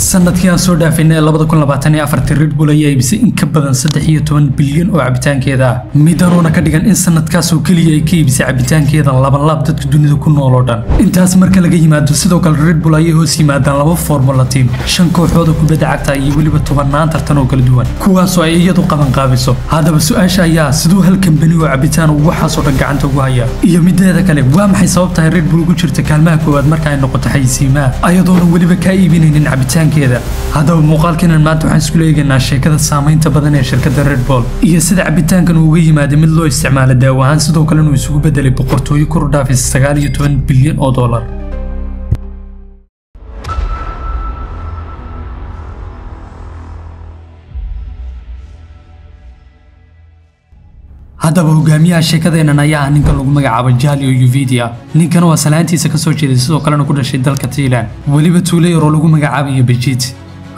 sanadkii aan soo dhaafinay 2024 Red Bull ayaa iibisay in ka badan 13 bilyan oo cabitaankeeda ah midaanoona ka dhigan in sanadkaas oo kaliya ay ka iibisay cabitaankeeda laab dadka dunida ku nool oo dhan intaas marka laga yimaado sidoo kale Red Bull ay hoos yimaadaan laba formula team shan kooxood oo kubadda cagta iyo waliba 10 tartan oo kala duwan kuwaas oo ay iyadu qaban qaabiso hadaba su'aasha ayaa sidoo hal kambani oo cabitaan waxaas oo dhan gacanta ugu haya iyo mideeda kale waa maxay sababta Red Bull ugu jirta kaalmaha koowaad marka ay noqoto xaysiimaha ayadoona waliba ka iibinaynin cabitaankeeda hadaba muuqaalkan maanta waxaan isku leeyahay sheekada saameynta badan ee shirkadda Red Bull iyo sida cabitaankan uu uga yimaado mid loo isticmaalo daawo ahaan sidoo kale uu isugu bedelay boqortooyo kor u dhaafay 19 bilyan oo dollar hadaba hogaamiyaha sheekadeenan ayaa ninka lagu magacaabo Jalio Yuvidia ninkan waa salaantiisa ka soo jeeday sidoo kalena ku dhashay dalka Thailand waliba tuulay oo lagu magacaabayo Bejit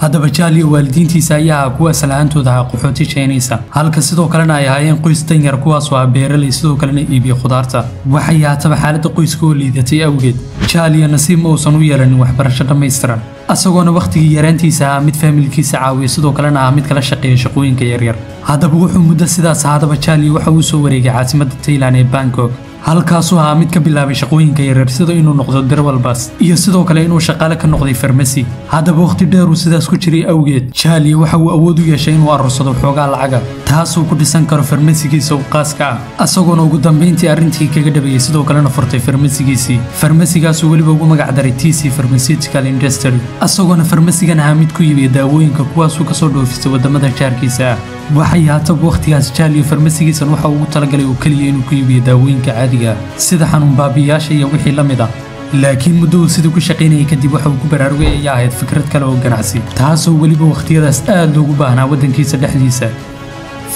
hadaba Jalio waalidiintiisa ayaa kuwa salaantooda qaxooti Chinese halka sidoo kalena ay ahaayeen qoys danyar kuwaas oo beeraley sidoo kalena iibiyo khudaarta waxay yaataba xaaladda qoyska oo liidatay awgeed Jalio nasiib uusan u yeelanin waxbarasho dhameystiran asagoona waqtigii yaraantiisa mid familkiisa caawiyo sidoo kalena mid kala shaqeeyo shaqooyinka yaryar hadaba wuxuu muddo sidaas hadaba Jalio waxa uu soo wareegay caasimadda Thailand ee Bangkok halkaasoo mid ka bilaabay shaqooyinka yaryar sida inuu noqdo darawal bas iyo sidoo kale inuu shaqaale ka noqday farmasi hadaba waqti dheer uu sidaas ku jiray awgeed Jalio waxa uu awood u yeeshay inuu aruursado xoogaa lacag taasoo ku dhisan karo farmasigiisa oo qaaska ah asagoona ugu dambeyntii arrintii kaga dhabeeyay sidoo kalena furtay farmasigaas waliba ugu magac daray TC Pharmaceutical Industry asagoona farmasigan mid ku iibiyo daawooyinka kuwaas oo ka soo dhoofisay wadamada jaarkiisa waxay haataba waqtigaas Jalio farmasigiisan waxa uu talagalay oo kaliya inuu ku iibiyo daawooyinka caadiga sida xanuun baabiyaasha iyo wixii la mid ah laakiin muddo sidoo ku shaqeynayay kadib waxa uu ku baraarugay ay ahayd fikrad kale oo ganacsi taasoo waliba waqtiyadaas aad loogu baahnaa wadankiisa dhexdiisa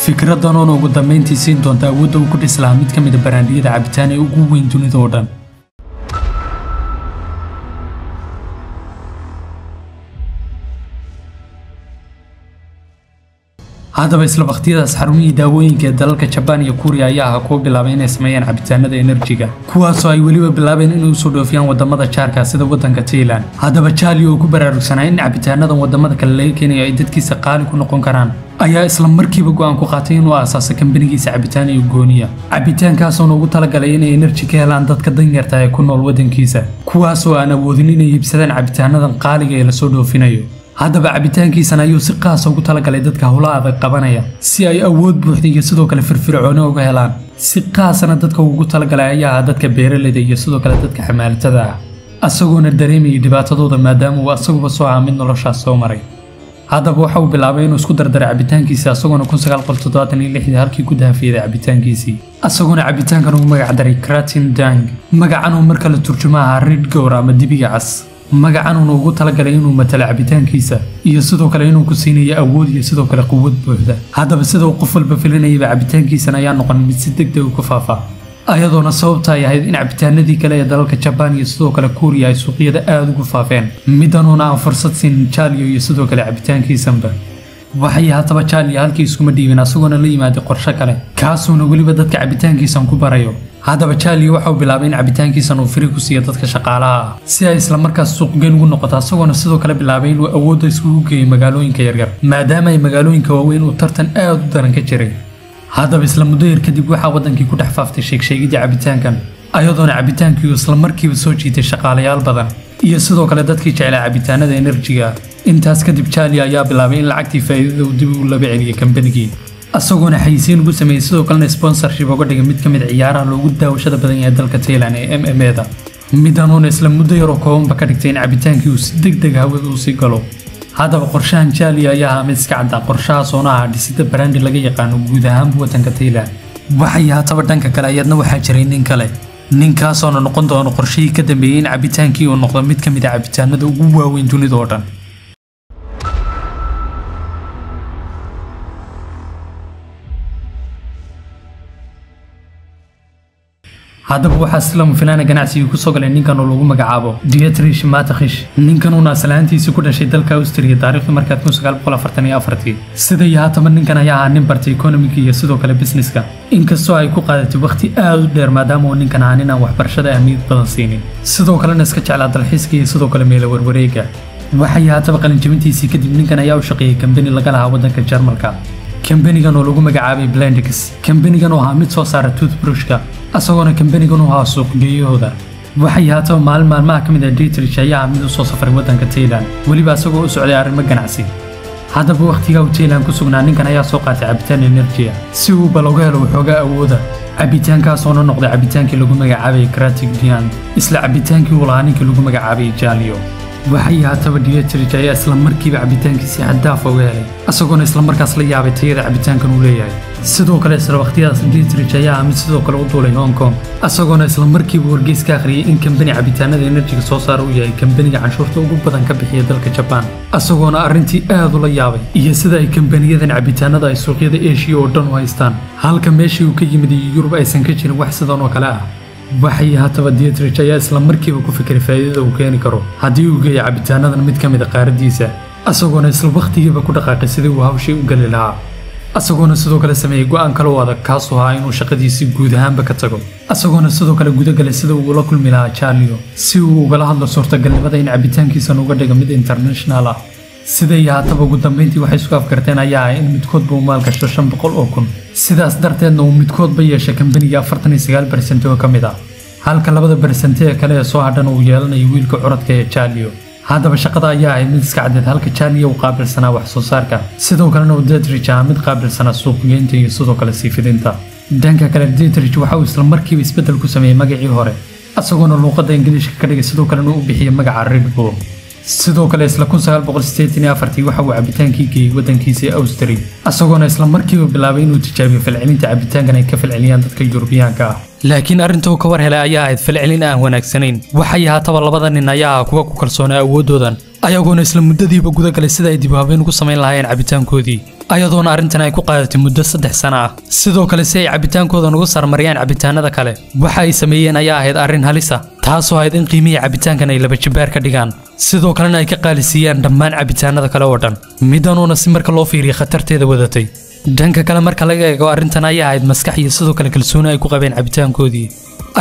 fikradan oo ugu dambeyntii siin doonta awoodda uu ku dhislaa mid ka mid ah baraandiyada cabitaan ee ugu weyn dunida oo dhan hadaba isla waqtiyadaas xarumihii daawooyinka dalalka Japan iyo Korea ayaa ku bilaabay inay sameeyaan cabitaanada enerjiga kuwaas oo ay waliba bilaabeen inay soo dhoofiyaan wadamada jaarka sida wadanka Thailand hadaba Jalio ku baraarugsanaa in cabitaanada wadamada kale laga keenayo ay dadkiisa qaali ku noqon karaan ayaa isla markiiba go'aan ku qaatay inuu aasaasay kambanigiisa cabitaan iyo gooniya cabitaankaas oo ugu talagalay inay enerji ka helaan dadka danyarta ee ku nool wadankiisa kuwaas oo aan awoodin inay iibsadaan cabitaanadan qaaliga ee la soo dhoofinayo hadaba cabitaankiisan ayuu si qaas ah ugu talagalay dadka hawlaha qabanaya si ay awood buuxda iyo sidoo kale firfircooni uga helaan si qaasana dadka ugu talagalay ayaa dadka beeraleyda iyo sidoo kale dadka xamaaltada asagoona dareemay dhibaatadooda maadaama uu asaguba soo mid noloshaas soo maray hadaba waxa uu bilaabay inuu isku dardaray cabitaankiisa asagoona 1976 halkii ku daafiyay cabitaankiisii asagoona cabitaankan uu magac daray Kratin Dang magacan uu marka la turjumaa Red Gour ama dibiga cas magacan uu ugu talagalay inuu matalo cabitaankiisa iyo sidoo kale inuu ku siinayo awood iyo sidoo kale quwad buuxda hadaba sidoo qof walba filinayay cabitaankiisa ayaa noqon mid si degdeg ah ku faafa ayadoona sababta ay ahayd in cabitaanadii kale ee dalalka Japan iyo sidoo kale Korea ay suuqyada aad ugu faafeen midaanoona aan fursad siin Jalio iyo sidoo kale cabitaankiisanba waxay haataba Jalio halkii iskuma dhiibin asagoona la yimaaday qorshe kale kaasoo waliba dadka cabitaankiisan ku barayo hadaba Jalio waxa uu bilaabay in cabitaankiisan uu firi ku siiyo dadka shaqaalaha si ay isla markaas suuq geyn ugu noqoto asagoona sidoo kale bilaabay inuu awood isku geeyo magaalooyinka yaryar maadaama ay magaalooyinka waaweyn uu tartan aad u daran ka jiray hadaba isla muddo yar kadib waxa wadankii ku dhex faaftay sheegidda cabitaankan ayadoona cabitaankii isla markiiba soo jiitay shaqaalayaal badan iyo sidoo kale dadkii jecel cabitaanada enerjiga intaas kadib Jalio ayaa bilaabay in lacagtii faa'iidada uu dib u laba celiyo kambanigii asagoona xayisiin ugu sameeyay sidoo kale sponsorship uga dhigay mid ka mid ciyaaraha loogu daawashada badan ee dalka Thailand ee MMA-da midaanoona isla muddo yar oo kooban ka dhigtay in cabitaankii uu si degdeg ah hawada u sii galo hadaba qorshahan Jalio ayaa mid iska cad qorshahaas oo dhisida brand laga yaqaan guud ahaan wadanka Thailand waxay haataba dhanka kale ayadna waxaa jiray nin kale ninkaas oo noqon doona qorshihii ka dambeeyay in cabitaankii uu noqdo mid ka mid ah cabitaanada ugu waaweyn dunida oo dhan hadaba waxa islam filaana ganacsiga ku soo galay ninkan oo lagu magacaabo Dietrich Mateschitz ninkan oo salaantiisa ku dhashay dalka Austria taariikhda markaa 1944 sida yaatama ninkan ayaa nin bartay economic iyo sidoo kale businesska inkastoo ay ku qaadatay waqti aad u dheer maadaama ninkan aanina waxbarashada ahmiyad badan siinin sidoo kalena iska jeclaa dalxiiska iyo sidoo kale meel warwareega waxay haataba qalinjabintiisii kadib ninkan ayaa u shaqeeyay kambani laga lahaa waddanka Jarmalka kambanigan oo lagu magacaabay Blendex kambanigan oo ahaa mid soo saara toothbrushka asagoona kambanigan oo ahaa suuqgeeyahooda waxay haataba maalmaha ka mid ah Dietrich ayaa mid u soo safaray waddanka Thailand weliba asagoo u socday arrimo ganacsi haddaba waqtiga uu Thailand ku sugnaa ninkan ayaa soo qaatay cabitaan energy si uu balooga helo waxoogaa awooda cabitaankaas oo noqday cabitaankii lagu magacaabay Kratic Dian isla cabitaankii uu lahaa ninkii lagu magacaabay Jalio waxay haataba Dietrich ayaa isla markiiba cabitaankiisa xad dhaaf uga helay asagoona isla markaas la yaabay tayada cabitaankan uu leeyahay sidoo kale isla waqtigaas Dietrich ayaa mid sidoo kale u duulay Hong Kong asagoona isla markiiba wargeys ka akhriyay in kambani cabitaanada energy soo saar uu yahay kambaniga canshuurta ugu badan ka bixiya dalka Japan asagoona arrintii aad u la yaabay iyo sida ay kambaniyadan cabitaanada ay suuqyada Asia oo dhan u haystaan halka meeshii uu ka yimid Yurub aysan ka jirin wax sidan oo kale ah waxay haataba Dietrich ayaa isla markiiba ku fikiray faa'iidada uu keeni karo haddii uu geeyo cabitaanadan mid ka mid ah qaaradiisa asagoona isla waqtigiiba ku dhaqaaqay sidii uu hawshii u gali lahaa asagoona sidoo kale sameeyay go'aan kale oo adag kaas oo ahaa inuu shaqadiisii guud ahaanba ka tago asagoona sidoo kale gudagalay sida uu la kulmi lahaa Jalio si uu ugala hadlo suurtagalnimada in cabitaankiisan uga dhigo mid international ah siday haataba ugu dambeyntii waxay isku afkarteen ayaa ah in midkoodba uu maal gashto 500 oo kun sidaas darteedna uu midkoodba yeeshay kambaniga 49% oo ka mid ah halka 2% ee kale soo hadhan uu yeelanayo wiilka curadka ee Jalio haddaba shaqada ayaa ahayd mid iska cadeed halka Jalio uu qaabilsanaa wax soo saarka sidoo kalena uu Dietrich mid qaabilsanaa suuqgeynta iyo sidoo kale sii fidinta dhanka kale Dietrich waxa uu isla markiiba isbedel ku sameeyay magacii hore asagoona luqadda Ingiriiska ka dhigay sidoo kalena uu bixiyay magaca Red Bull sidoo kale isla 1984 waxa uu cabitaankii geeyay waddankiisa Austria asagoona isla markiiba bilaabay inuu tijaabiyo falcelinta cabitaankan ay ka falceliyaan dadka Yurubiyaanka ah laakiin arrinta uu ka war helay ayaa ahayd falcelin aan wanaagsanayn waxay haataba labada nin ayaa kuwa ku kalsoonaa awoodoodan ayagoona isla muddadiiba gudagalay sida ay dib u habeyn ugu samayn lahaayeen cabitaankoodii ayadoona arrintan ay ku qaadatay muddo 3 sano ah sidoo kale si ay cabitaankooda ugu sarmariyaan cabitaanada kale waxa ay sameeyeen ayaa ahayd arrin halis ah taasoo ahayd in qiimihii cabitaankan ay laba jibaar ka dhigaan sidoo kalena ay ka qaalisiiyaan dhammaan cabitaanada kale oo dhan midanuuna si marka loo fiiriyo khatarteeda wadatay dhanka kale marka laga eego arrintan ayaa ahayd maskax iyo sidoo kale kalsooni ay ku qabeen cabitaankoodii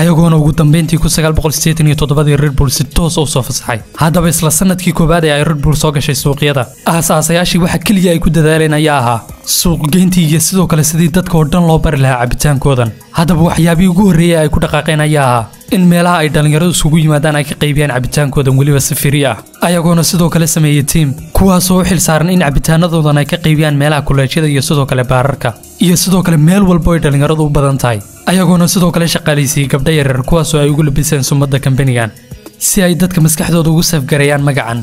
ayagoona ugu dambeyntii 1987 Red Bull si toos u soo fasaxay haddaba isla sanadkii koobaad ee ay Red Bull soo gashay suuqyada aasaasyaashii waxa kaliya ay ku dadaaleen ayaa ahaa suuqgeyntii iyo sidoo kale sidii dadka oo dhan loo bari lahaa cabitaankoodan haddaba waxyaabihii ugu horreeyay ay ku dhaqaaqeen ayaa ahaa in meelaha ay dhalinyaradu isugu yimaadaan ay ka qaybiyaan cabitaankoodan weliba si firi ah ayagoona sidoo kale sameeyay team kuwaasoo u xilsaaran in cabitaanadoodan ay ka qaybiyaan meelaha kuleejyada iyo sidoo kale baararka iyo sidoo kale meel walba ay dhalinyaradu u badan tahay ayagoona sidoo kale shaqaaleysiiyay gabdho yaryar kuwaasoo ay ugu labiseen sumadda kambanigan si ay dadka maskaxdooda ugu safgarayaan magacan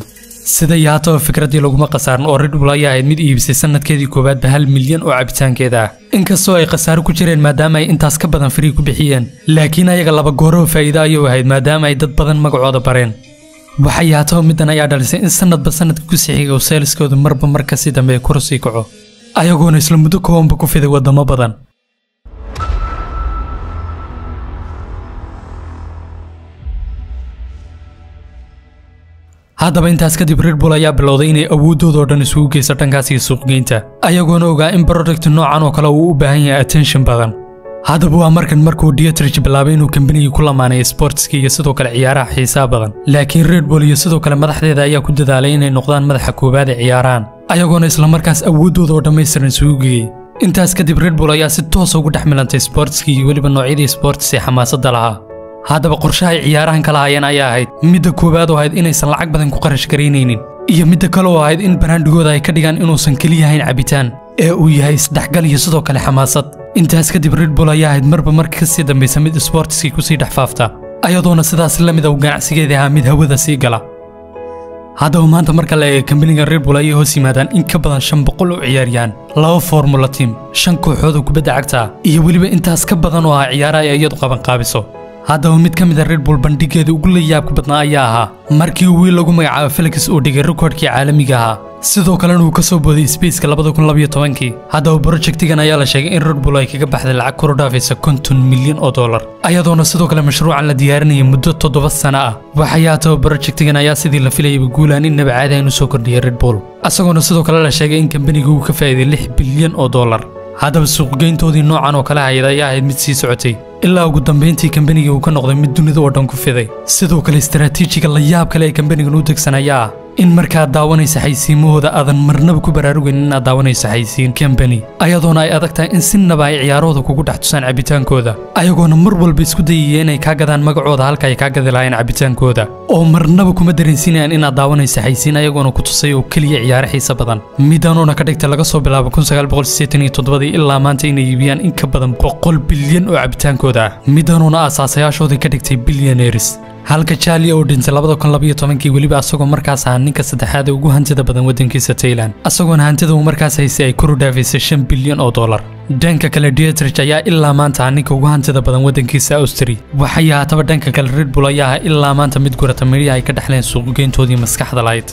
sida haataba fikradii laguma qasaaran oo Red Bull ayaa ahayd mid iibisay sanadkeedii koobaadba 1 milyan oo cabitaankeeda ah inkastoo ay qasaaro ku jireen maadaama ay intaas ka badan free ku bixiyeen laakiin ayaga laba gooroo faa'iido ayuu ahayd maadaama ay dad badan magacooda bareen waxay haataba midan ayaa dhalisay in sanadba sanadka ku sii xiga saleeskoodu marba marka si dambe ku rusii kaco ayagoona isla muddo koobanba ku fiday wadamo badan haddaba intaas kadib Red Bull ayaa bilowday inay awoodooda oo dhan isugu geyso dhankaas iyo suuqgeynta ayagoona ogaa in product noocan oo kale uu u baahan yahay attention badan haddaba waa markuu Dietrich bilaabay inuu kambaniga ku lamaanayo sportska iyo sidoo kale ciyaaraha xiisaha badan laakiin Red Bull iyo sidoo kale madaxdeeda ayaa ku dadaalay inay noqdaan madaxa koobaad ee ciyaarahan ayagoona isla markaas awoodooda oo dhammaystiran isugu geeyay intaas kadib Red Bull ayaa si toos ugu dhex milantay sportska iyo weliba noocyadii sports ee xamaasadda lahaa haddaba qorshaha ay ciyaarahan kala hayeen ayaa ahayd midda koowaad oo ahayd inaysan lacag badan ku qarash gareynaynin iyo midda kale oo ahayd in baraandigooda ay ka dhigaan inuusan kaliya ahayn cabitaan ee uu yahay isdhexgal iyo sidoo kale xamaasad intaas kadib Red Bull ayaa ahayd marba marka ka sii dambaysa mid sportskii ku sii dhex faafta ayadoona sidaas la mid ah ganacsigeeda ahaa mid hawada sii gala haddaba maanta marka la eego kambaniga Red Bull ayay hoos yimaadaan in ka badan 500 oo ciyaariyaan 2 Formula Team 5 kooxood oo kubadda cagta iyo weliba intaas ka badan oo ah ciyaaraha ay iyadu qaban qaabiso haddaba mid ka mid ah Red Bull bandhigeeda ugu la yaabka badnaa ayaa ahaa markii uu wiil lagu magacaabo Felix oo dhigay rekordkii caalamiga ahaa sidoo kalena uu ka soo booday Spaceka 2012 haddaba projectigan ayaa la sheegay in Red Bull ay kaga baxday lacag kor u dhaafaysa $50 milyan ayadoona sidoo kale mashruucan la diyaarinayay muddo 7 sano ah waxay haataba projectigan ayaa sidii la filayay guulaan in nabcaadi aynu soo kordhiyay Red Bull asagoona sidoo kale la sheegay in kambanigu uu ka faa'iiday $6 bilyan haddaba suuqgeyntoodii noocan oo kale hay'ad ayaa ahayd mid sii socotay ilaa ugu dambeyntii kambaniga uu ka noqday mid dunida oo dhan ku fiday sidoo kale istaraatiijiga la yaab kale ee kambanigan u degsan ayaa in markaa daawanaysa xaysiimahooda aadan marnaba ku baraarugayn inaad daawanayso xaysiin company ayadoona ay adag tahay in sinaba ay ciyaarooda kugu dhex tusaan cabitaankooda ayagoona mar walba isku dayaya inay kaa gadaan magacooda halka ay kaa gadi lahayn cabitaankooda oo marnaba kuma dareensinayaan inaad daawanayso xaysiin ayagoona ku tusay oo keliya ciyaaro xiisa badan midaanoona ka dhigta laga soo bilaabo 1987 ilaa maanta inay iibiyaan in ka badan 100 bilyan oo cabitaankooda ah midaanoona asaasayaashooda ka dhigtay billionaires halka Charlie oo dhintay 2012 waliba asagoo markaas ah ninka saddexaad ee ugu hantida badan wadankiisa Thailand asagoona hantida uu markaas haysay ay kor u dhaafisay $5 bilyan oo dollar dhanka kale Dietrich ayaa ilaa maanta ninka ugu hantida badan wadankiisa Austria waxay ahaataba dhanka kale Red Bull ayaa ilaa maanta mid gurata Maria ay ka dhaxleen suuq geyntoodii maskaxda lahayd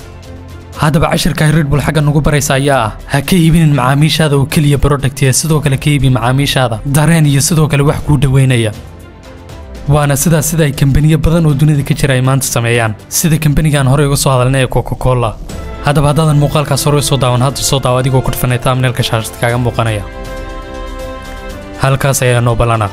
haddaba cashirka Red Bull xagga nagu baraysa ayaa ha ka iibinin macaamiishaada oo kaliya product ee sidoo kale ka iibi macaamiishaada dareen iyo sidoo kale wax ku dhaweynaya waana sida ay kambaniyo badan oo dunida ka jira ay maanta sameeyaan sida kambanigan hore uga soo hadalnay Coca-Cola haddaba hadaan muuqaalkaas hore soo daawan hadda soo daawo adigoo ku dhufanay thumbnail-ka shaashadka kaaga muuqanaya halkaas ayaa noo balana